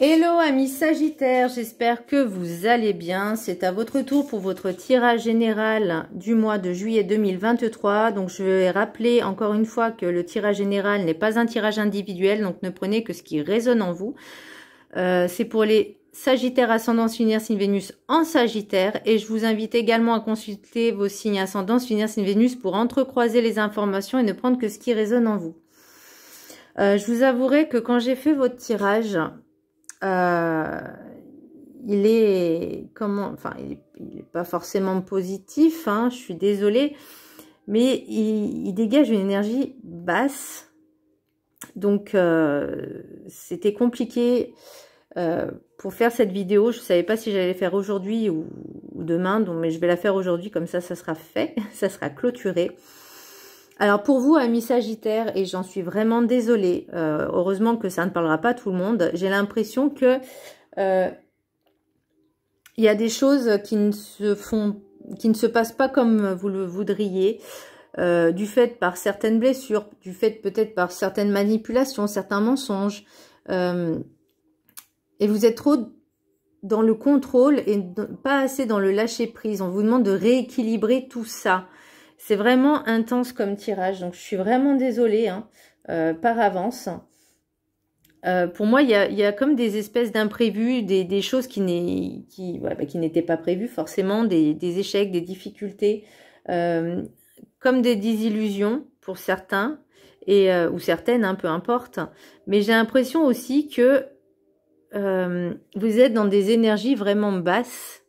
Hello amis Sagittaires, j'espère que vous allez bien. C'est à votre tour pour votre tirage général du mois de juillet 2023. Donc je vais rappeler encore une fois que le tirage général n'est pas un tirage individuel, donc ne prenez que ce qui résonne en vous. C'est pour les Sagittaires ascendance lunaire signe Vénus en Sagittaire, et je vous invite également à consulter vos signes ascendance lunaire signe Vénus pour entrecroiser les informations et ne prendre que ce qui résonne en vous. Je vous avouerai que quand j'ai fait votre tirage, il est pas forcément positif, hein, je suis désolée, mais il dégage une énergie basse, donc c'était compliqué pour faire cette vidéo. Je savais pas si j'allais faire aujourd'hui ou demain, donc mais je vais la faire aujourd'hui, comme ça sera fait, ça sera clôturé. Alors pour vous amis Sagittaires, et j'en suis vraiment désolée, heureusement que ça ne parlera pas à tout le monde, j'ai l'impression que il y a des choses qui ne se passent pas comme vous le voudriez, du fait par certaines blessures, du fait peut-être par certaines manipulations, certains mensonges, et vous êtes trop dans le contrôle et pas assez dans le lâcher prise. On vous demande de rééquilibrer tout ça. C'est vraiment intense comme tirage, donc je suis vraiment désolée hein, par avance. Pour moi, il y a comme des espèces d'imprévus, des choses qui n'étaient pas prévues forcément, des échecs, des difficultés, comme des désillusions pour certains, ou certaines, hein, peu importe. Mais j'ai l'impression aussi que vous êtes dans des énergies vraiment basses,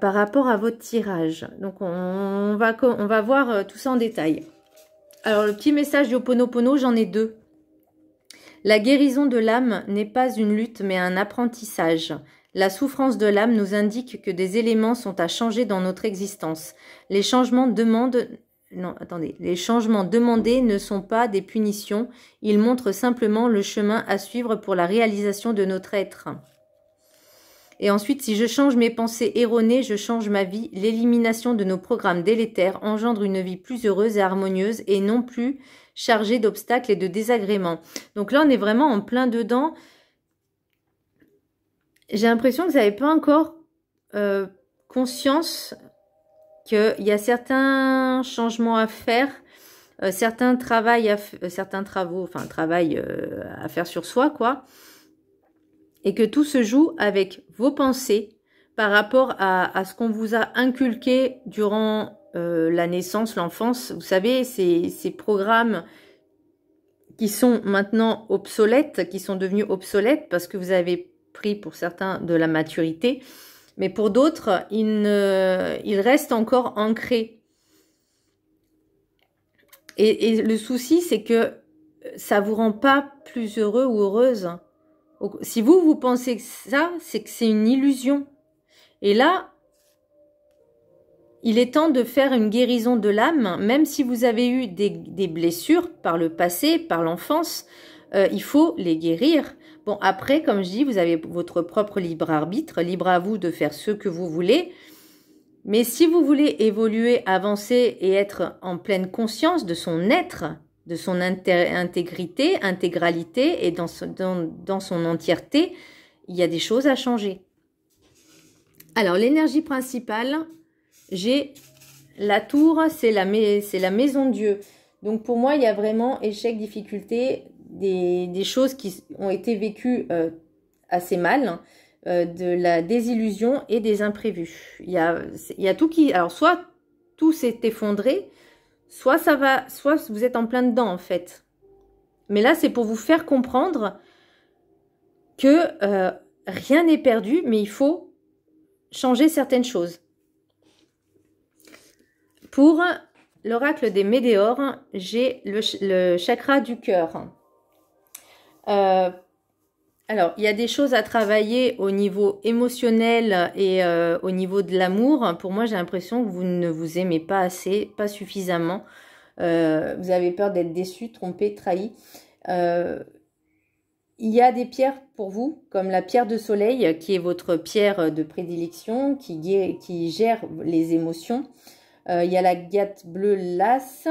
par rapport à votre tirage. Donc on va voir tout ça en détail. Alors le petit message du Ho'oponopono, j'en ai deux. La guérison de l'âme n'est pas une lutte mais un apprentissage. La souffrance de l'âme nous indique que des éléments sont à changer dans notre existence. Les changements demandés ne sont pas des punitions, ils montrent simplement le chemin à suivre pour la réalisation de notre être. Et ensuite, si je change mes pensées erronées, je change ma vie. L'élimination de nos programmes délétères engendre une vie plus heureuse et harmonieuse et non plus chargée d'obstacles et de désagréments. Donc là, on est vraiment en plein dedans. J'ai l'impression que vous n'avez pas encore conscience qu'il y a certains changements à faire, certains travaux à faire sur soi, quoi. Et que tout se joue avec vos pensées par rapport à ce qu'on vous a inculqué durant la naissance, l'enfance. Vous savez, ces programmes qui sont maintenant obsolètes, qui sont devenus obsolètes parce que vous avez pris pour certains de la maturité, mais pour d'autres, ils restent encore ancrés. Et le souci, c'est que ça vous rend pas plus heureux ou heureuse. Si vous pensez que ça, c'est que c'est une illusion. Et là, il est temps de faire une guérison de l'âme, même si vous avez eu des blessures par le passé, par l'enfance, il faut les guérir. Bon, après, comme je dis, vous avez votre propre libre arbitre, libre à vous de faire ce que vous voulez. Mais si vous voulez évoluer, avancer et être en pleine conscience de son être, de son intégrité, intégralité et dans son entièreté, il y a des choses à changer. Alors, l'énergie principale, j'ai la tour, c'est la maison Dieu. Donc, pour moi, il y a vraiment échec, difficulté, des choses qui ont été vécues assez mal, de la désillusion et des imprévus. Il y a tout qui... Alors, soit tout s'est effondré, soit ça va, soit vous êtes en plein dedans en fait. Mais là, c'est pour vous faire comprendre que rien n'est perdu, mais il faut changer certaines choses. Pour l'oracle des Médéors, j'ai le chakra du cœur. Alors, il y a des choses à travailler au niveau émotionnel et au niveau de l'amour. Pour moi, j'ai l'impression que vous ne vous aimez pas assez, pas suffisamment. Vous avez peur d'être déçu, trompé, trahi. Il y a des pierres pour vous, comme la pierre de soleil, qui est votre pierre de prédilection, qui gère les émotions. Il y a l'agate bleue lasse.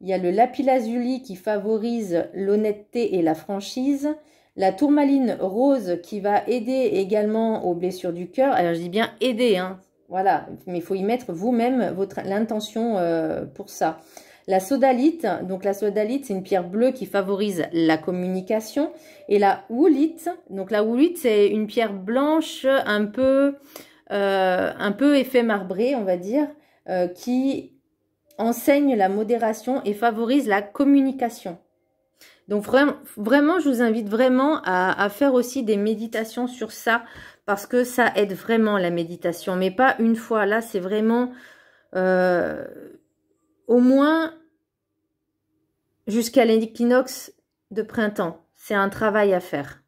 Il y a le lapis lazuli qui favorise l'honnêteté et la franchise. La tourmaline rose qui va aider également aux blessures du cœur. Alors je dis bien aider, hein. Voilà, mais il faut y mettre vous-même l'intention pour ça. La sodalite, donc la sodalite, c'est une pierre bleue qui favorise la communication. Et la woolite, donc la woolite, c'est une pierre blanche un peu effet marbré, on va dire, qui enseigne la modération et favorise la communication. Donc vraiment, je vous invite vraiment à faire aussi des méditations sur ça, parce que ça aide vraiment la méditation, mais pas une fois. Là, c'est vraiment au moins jusqu'à l'équinoxe de printemps. C'est un travail à faire.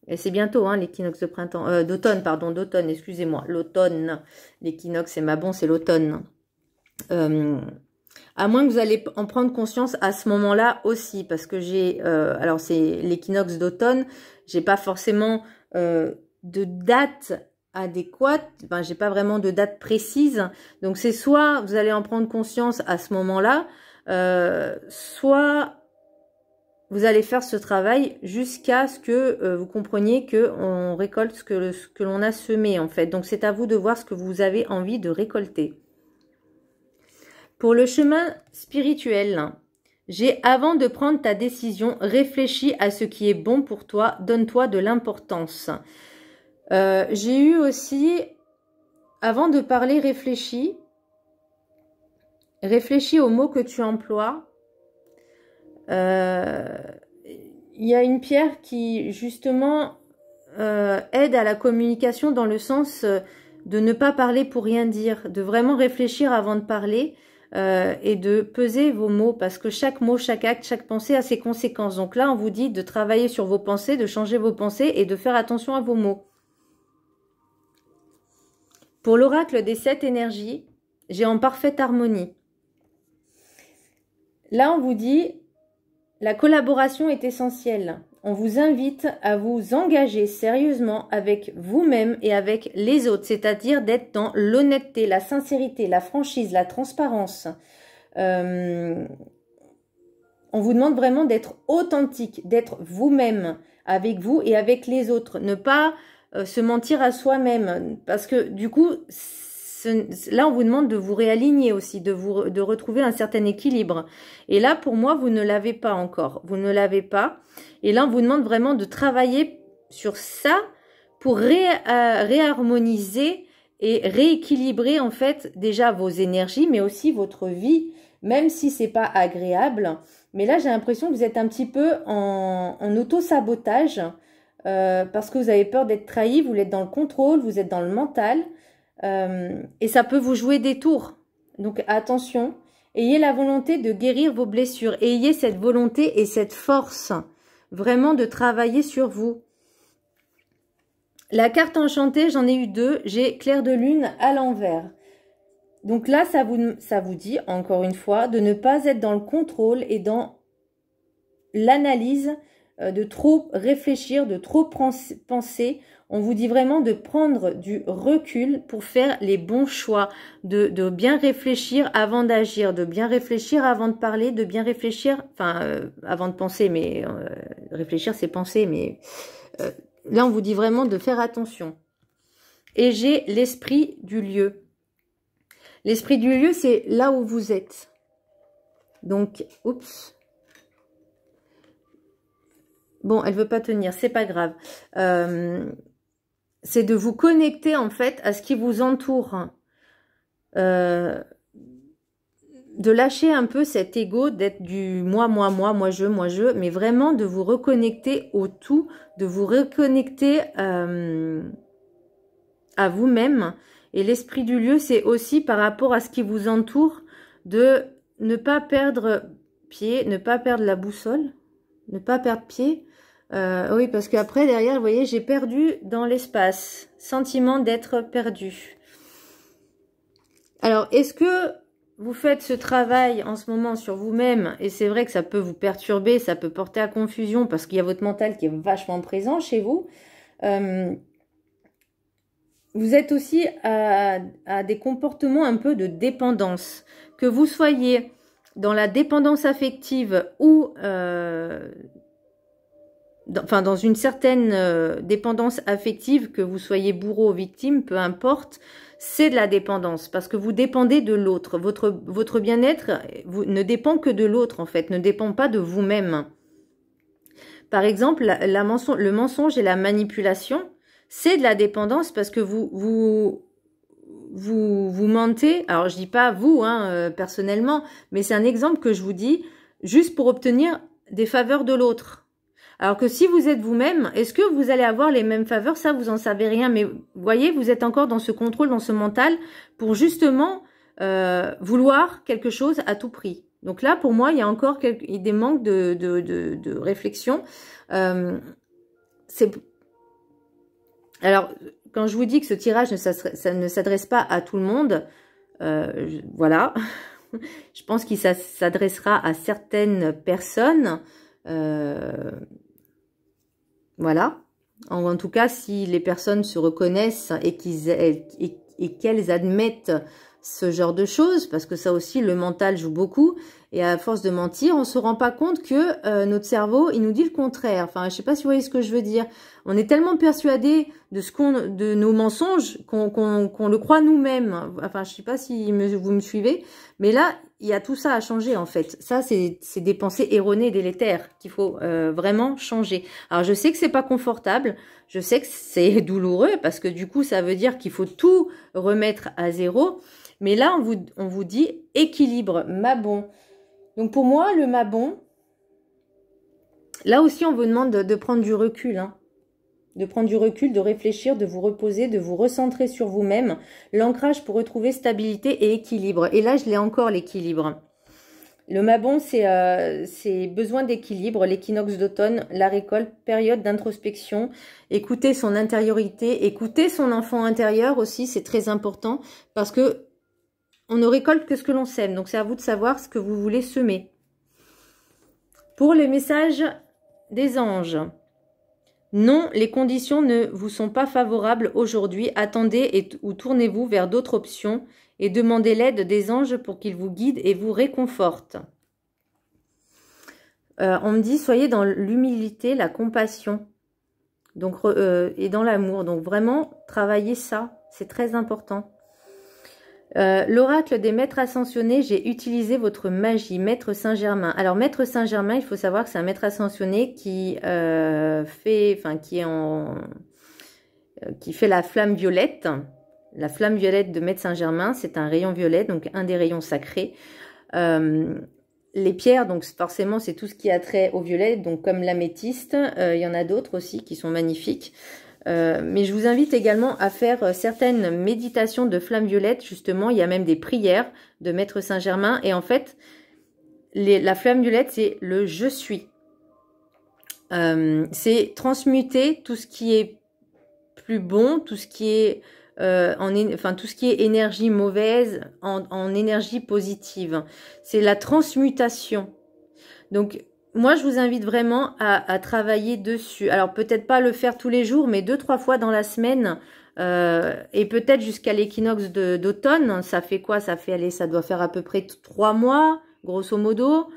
Et c'est bientôt, hein, l'équinoxe de printemps, d'automne, pardon, d'automne, excusez-moi, l'automne. L'équinoxe, c'est ma bon, c'est l'automne. À moins que vous allez en prendre conscience à ce moment-là aussi, parce que j'ai, alors c'est l'équinoxe d'automne, j'ai pas forcément de date adéquate, enfin j'ai pas vraiment de date précise, donc c'est soit vous allez en prendre conscience à ce moment-là, soit vous allez faire ce travail jusqu'à ce que vous compreniez que on récolte ce que l'on a semé en fait. Donc c'est à vous de voir ce que vous avez envie de récolter. Pour le chemin spirituel, avant de prendre ta décision, réfléchis à ce qui est bon pour toi, donne-toi de l'importance. J'ai eu aussi, avant de parler, réfléchis aux mots que tu emploies. Il y a une pierre qui, justement, aide à la communication dans le sens de ne pas parler pour rien dire, de vraiment réfléchir avant de parler. Et de peser vos mots, parce que chaque mot, chaque acte, chaque pensée a ses conséquences. Donc là, on vous dit de travailler sur vos pensées, de changer vos pensées et de faire attention à vos mots. Pour l'oracle des 7 énergies, j'ai en parfaite harmonie. Là, on vous dit, la collaboration est essentielle. On vous invite à vous engager sérieusement avec vous-même et avec les autres, c'est-à-dire d'être dans l'honnêteté, la sincérité, la franchise, la transparence. On vous demande vraiment d'être authentique, d'être vous-même avec vous et avec les autres. Ne pas se mentir à soi-même, parce que du coup, là, on vous demande de vous réaligner aussi, de retrouver un certain équilibre. Et là, pour moi, vous ne l'avez pas encore. Vous ne l'avez pas. Et là, on vous demande vraiment de travailler sur ça pour réharmoniser et rééquilibrer, en fait, déjà vos énergies, mais aussi votre vie, même si c'est pas agréable. Mais là, j'ai l'impression que vous êtes un petit peu en auto-sabotage parce que vous avez peur d'être trahi, vous êtes dans le contrôle, vous êtes dans le mental. Et ça peut vous jouer des tours. Donc attention, ayez la volonté de guérir vos blessures. Et ayez cette volonté et cette force vraiment de travailler sur vous. La carte enchantée, j'en ai eu 2. J'ai clair de lune à l'envers. Donc là, ça vous dit, encore une fois, de ne pas être dans le contrôle et dans l'analyse, de trop réfléchir, de trop penser. On vous dit vraiment de prendre du recul pour faire les bons choix, de bien réfléchir avant d'agir, de bien réfléchir avant de parler, de bien réfléchir, enfin, avant de penser, mais réfléchir c'est penser, mais là on vous dit vraiment de faire attention. Et j'ai l'esprit du lieu. L'esprit du lieu, c'est là où vous êtes. Donc, oups. Bon, elle veut pas tenir, c'est pas grave. C'est de vous connecter en fait à ce qui vous entoure. De lâcher un peu cet ego, d'être du moi, je, mais vraiment de vous reconnecter au tout, de vous reconnecter à vous-même. Et l'esprit du lieu, c'est aussi par rapport à ce qui vous entoure, de ne pas perdre pied, ne pas perdre la boussole, ne pas perdre pied. Oui, parce qu'après, derrière, vous voyez, j'ai perdu dans l'espace. Sentiment d'être perdu. Alors, est-ce que vous faites ce travail en ce moment sur vous-même? Et c'est vrai que ça peut vous perturber, ça peut porter à confusion parce qu'il y a votre mental qui est vachement présent chez vous. Vous êtes aussi à des comportements un peu de dépendance. Que vous soyez dans la dépendance affective ou dans une certaine dépendance affective, que vous soyez bourreau ou victime, peu importe, c'est de la dépendance parce que vous dépendez de l'autre. Votre bien-être ne dépend que de l'autre en fait, ne dépend pas de vous-même. Par exemple, le mensonge et la manipulation, c'est de la dépendance parce que vous mentez. Alors, je dis pas vous, personnellement, mais c'est un exemple que je vous dis juste pour obtenir des faveurs de l'autre. Alors que si vous êtes vous-même, est-ce que vous allez avoir les mêmes faveurs? Ça, vous en savez rien. Mais vous voyez, vous êtes encore dans ce contrôle, dans ce mental, pour justement vouloir quelque chose à tout prix. Donc là, pour moi, il y a encore des manques de réflexion. Alors, quand je vous dis que ce tirage ça ne s'adresse pas à tout le monde, voilà. Je pense qu'il s'adressera à certaines personnes. Voilà. En tout cas, si les personnes se reconnaissent et qu'elles admettent ce genre de choses, parce que ça aussi, le mental joue beaucoup, et à force de mentir, on se rend pas compte que notre cerveau, il nous dit le contraire. Enfin, je sais pas si vous voyez ce que je veux dire. On est tellement persuadé de nos mensonges qu'on le croit nous-mêmes. Enfin, je sais pas si vous me suivez, mais là, il y a tout ça à changer en fait. Ça, c'est des pensées erronées, délétères qu'il faut vraiment changer. Alors, je sais que c'est pas confortable, je sais que c'est douloureux parce que du coup, ça veut dire qu'il faut tout remettre à zéro. Mais là, on vous dit équilibre, Mabon. Donc pour moi, le Mabon, là aussi, on vous demande de prendre du recul, hein. De prendre du recul, de réfléchir, de vous reposer, de vous recentrer sur vous-même. L'ancrage pour retrouver stabilité et équilibre. Et là, je l'ai encore, l'équilibre. Le Mabon, c'est besoin d'équilibre, l'équinoxe d'automne, la récolte, période d'introspection. Écouter son intériorité, écouter son enfant intérieur aussi, c'est très important parce que on ne récolte que ce que l'on sème. Donc, c'est à vous de savoir ce que vous voulez semer. Pour les messages des anges. Non, les conditions ne vous sont pas favorables aujourd'hui. Attendez ou tournez-vous vers d'autres options et demandez l'aide des anges pour qu'ils vous guident et vous réconfortent. On me dit, soyez dans l'humilité, la compassion donc, et dans l'amour. Donc, vraiment, travaillez ça. C'est très important. L'oracle des maîtres ascensionnés, j'ai utilisé votre magie, Maître Saint-Germain. Alors, Maître Saint-Germain, il faut savoir que c'est un maître ascensionné qui fait la flamme violette. La flamme violette de Maître Saint-Germain, c'est un rayon violet, donc un des rayons sacrés. Les pierres, donc forcément, c'est tout ce qui a trait au violet, donc comme l'améthyste. Il y en a d'autres aussi qui sont magnifiques. Mais je vous invite également à faire certaines méditations de flamme violette. Justement, il y a même des prières de Maître Saint-Germain. Et en fait, la flamme violette, c'est le « je suis ». C'est transmuter tout ce qui est plus bon, tout ce qui est, tout ce qui est énergie mauvaise en énergie positive. C'est la transmutation. Donc, moi, je vous invite vraiment à travailler dessus. Alors, peut-être pas le faire tous les jours, mais 2-3 fois dans la semaine. Et peut-être jusqu'à l'équinoxe d'automne. Ça fait quoi? Ça doit faire à peu près 3 mois, grosso modo.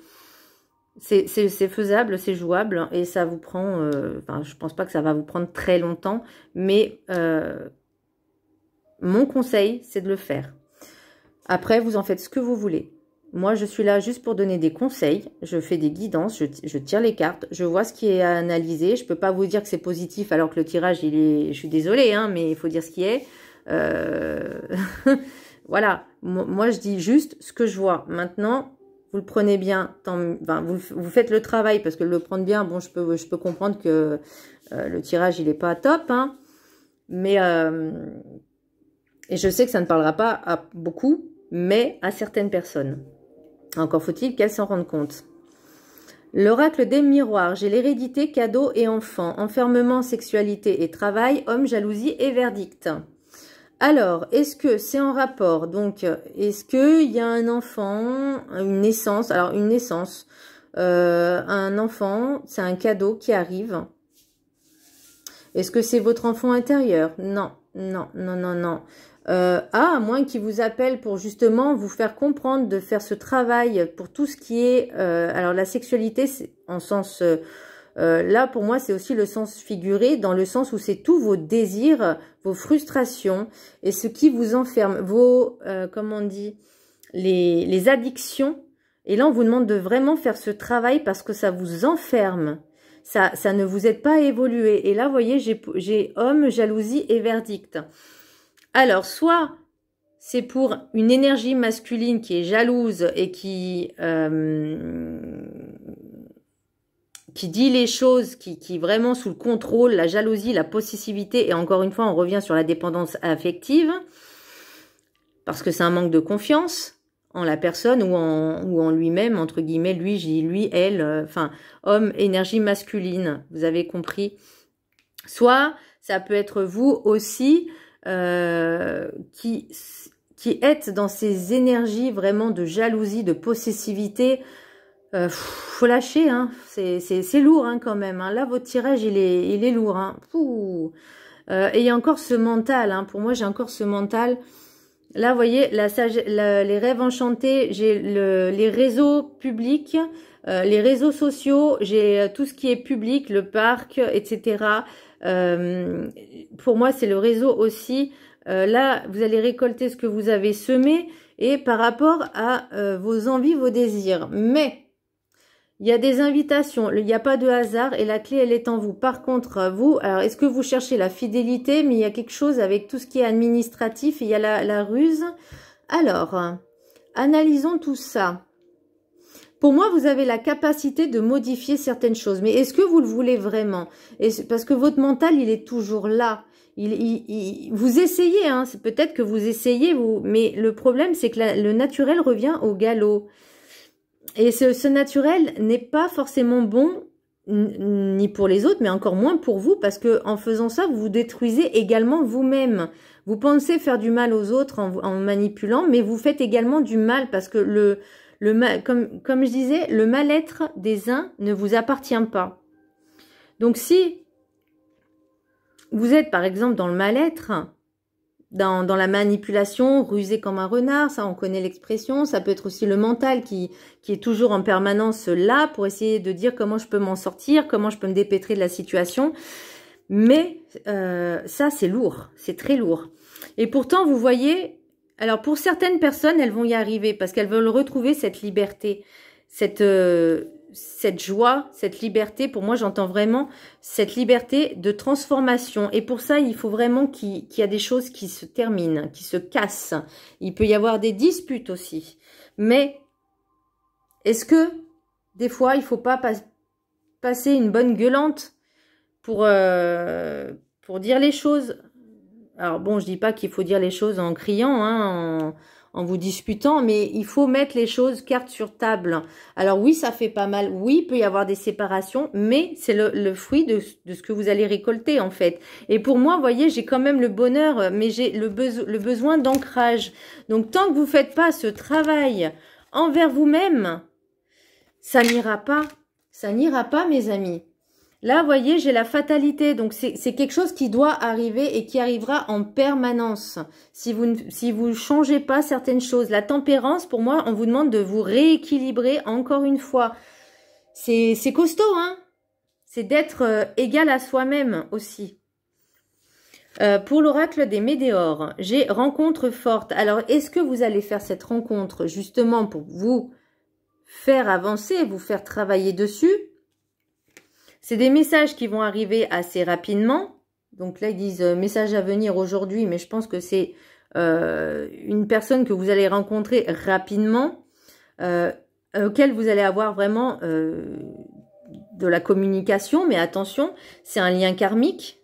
C'est faisable, c'est jouable. Et ça vous prend... je pense pas que ça va vous prendre très longtemps. Mais mon conseil, c'est de le faire. Après, vous en faites ce que vous voulez. Moi, je suis là juste pour donner des conseils. Je fais des guidances, je tire les cartes, je vois ce qui est à analyser. Je peux pas vous dire que c'est positif alors que le tirage, je suis désolée, hein, mais il faut dire ce qui est. Voilà. Moi, je dis juste ce que je vois. Maintenant, vous le prenez bien. Vous faites le travail parce que le prendre bien, bon, je peux comprendre que le tirage, il est pas top, hein. Mais, et je sais que ça ne parlera pas à beaucoup, mais à certaines personnes. Encore faut-il qu'elles s'en rendent compte. L'oracle des miroirs. J'ai l'hérédité, cadeau et enfant. Enfermement, sexualité et travail. Homme, jalousie et verdict. Alors, est-ce que c'est en rapport? Donc, est-ce qu'il y a un enfant, une naissance? Alors, une naissance. Un enfant, c'est un cadeau qui arrive. Est-ce que c'est votre enfant intérieur? Non, non, non, non, non. À moins qu'il vous appelle pour justement vous faire comprendre, de faire ce travail pour tout ce qui est... alors la sexualité, c'est en sens Là, pour moi, c'est aussi le sens figuré, dans le sens où c'est tous vos désirs, vos frustrations, et ce qui vous enferme, vos, comment on dit, les addictions. Et là, on vous demande de vraiment faire ce travail parce que ça vous enferme. Ça ne vous aide pas à évoluer. Et là, vous voyez, j'ai homme, jalousie et verdict. Alors, soit c'est pour une énergie masculine qui est jalouse et qui dit les choses, qui est vraiment sous le contrôle, la jalousie, la possessivité. Et encore une fois, on revient sur la dépendance affective. Parce que c'est un manque de confiance en la personne ou en lui-même, entre guillemets, lui, j'ai dit lui, elle, enfin, homme, énergie masculine, vous avez compris. Soit, ça peut être vous aussi qui êtes dans ces énergies vraiment de jalousie, de possessivité. Faut lâcher, hein, c'est lourd hein, quand même. Hein. Là, votre tirage, il est lourd. Hein. Et il y a encore ce mental, hein. Pour moi, j'ai encore ce mental. Là, vous voyez, les rêves enchantés, j'ai les réseaux publics, les réseaux sociaux, j'ai tout ce qui est public, le parc, etc. Pour moi, c'est le réseau aussi. Là, vous allez récolter ce que vous avez semé et par rapport à vos envies, vos désirs. Mais il y a des invitations, il n'y a pas de hasard et la clé, elle est en vous. Par contre, vous, alors est-ce que vous cherchez la fidélité, mais il y a quelque chose avec tout ce qui est administratif, il y a la ruse. Alors, analysons tout ça. Pour moi, vous avez la capacité de modifier certaines choses, mais est-ce que vous le voulez vraiment? Parce que votre mental, il est toujours là. Vous essayez, hein, c'est peut-être que vous essayez, mais le problème, c'est que le naturel revient au galop. Et ce naturel n'est pas forcément bon ni pour les autres, mais encore moins pour vous, parce que en faisant ça, vous vous détruisez également vous-même. Vous pensez faire du mal aux autres en manipulant, mais vous faites également du mal, parce que comme je disais, le mal-être des uns ne vous appartient pas. Donc si vous êtes par exemple dans le mal-être, dans la manipulation, rusé comme un renard, ça on connaît l'expression, ça peut être aussi le mental qui est toujours en permanence là pour essayer de dire comment je peux m'en sortir, comment je peux me dépêtrer de la situation. Mais ça c'est lourd, c'est très lourd. Et pourtant vous voyez, alors pour certaines personnes elles vont y arriver parce qu'elles veulent retrouver cette liberté, cette joie, cette liberté. Pour moi, j'entends vraiment cette liberté de transformation. Et pour ça, il faut vraiment qu'il y a des choses qui se terminent, qui se cassent. Il peut y avoir des disputes aussi. Mais est-ce que, des fois, il ne faut pas passer une bonne gueulante pour dire les choses? Alors bon, je dis pas qu'il faut dire les choses en criant, hein, en vous disputant, mais il faut mettre les choses carte sur table. Alors oui, ça fait pas mal. Oui, il peut y avoir des séparations, mais c'est le fruit de ce que vous allez récolter, en fait. Et pour moi, vous voyez, j'ai quand même le bonheur, mais j'ai le besoin d'ancrage. Donc, tant que vous ne faites pas ce travail envers vous-même, ça n'ira pas. Ça n'ira pas, mes amis. Là, vous voyez, j'ai la fatalité. Donc, c'est quelque chose qui doit arriver et qui arrivera en permanence. Si vous ne changez pas certaines choses. La tempérance, pour moi, on vous demande de vous rééquilibrer encore une fois. C'est costaud, hein? C'est d'être égal à soi-même aussi. Pour l'oracle des météores, j'ai rencontre forte. Alors, est-ce que vous allez faire cette rencontre justement pour vous faire avancer, vous faire travailler dessus? C'est des messages qui vont arriver assez rapidement. Donc là, ils disent message à venir aujourd'hui, mais je pense que c'est une personne que vous allez rencontrer rapidement, auquel vous allez avoir vraiment de la communication. Mais attention, c'est un lien karmique.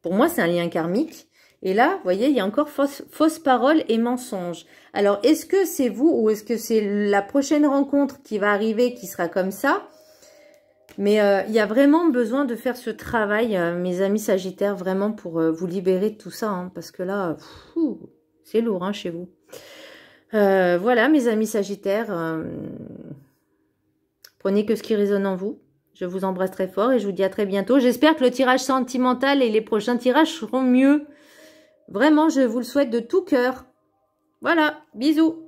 Pour moi, c'est un lien karmique. Et là, vous voyez, il y a encore fausse parole et mensonge. Alors, est-ce que c'est vous ou est-ce que c'est la prochaine rencontre qui va arriver qui sera comme ça? Mais il y a vraiment besoin de faire ce travail, mes amis sagittaires, vraiment pour vous libérer de tout ça. Hein, parce que là, c'est lourd hein, chez vous. Voilà, mes amis sagittaires. Prenez que ce qui résonne en vous. Je vous embrasse très fort et je vous dis à très bientôt. J'espère que le tirage sentimental et les prochains tirages seront mieux. Vraiment, je vous le souhaite de tout cœur. Voilà, bisous.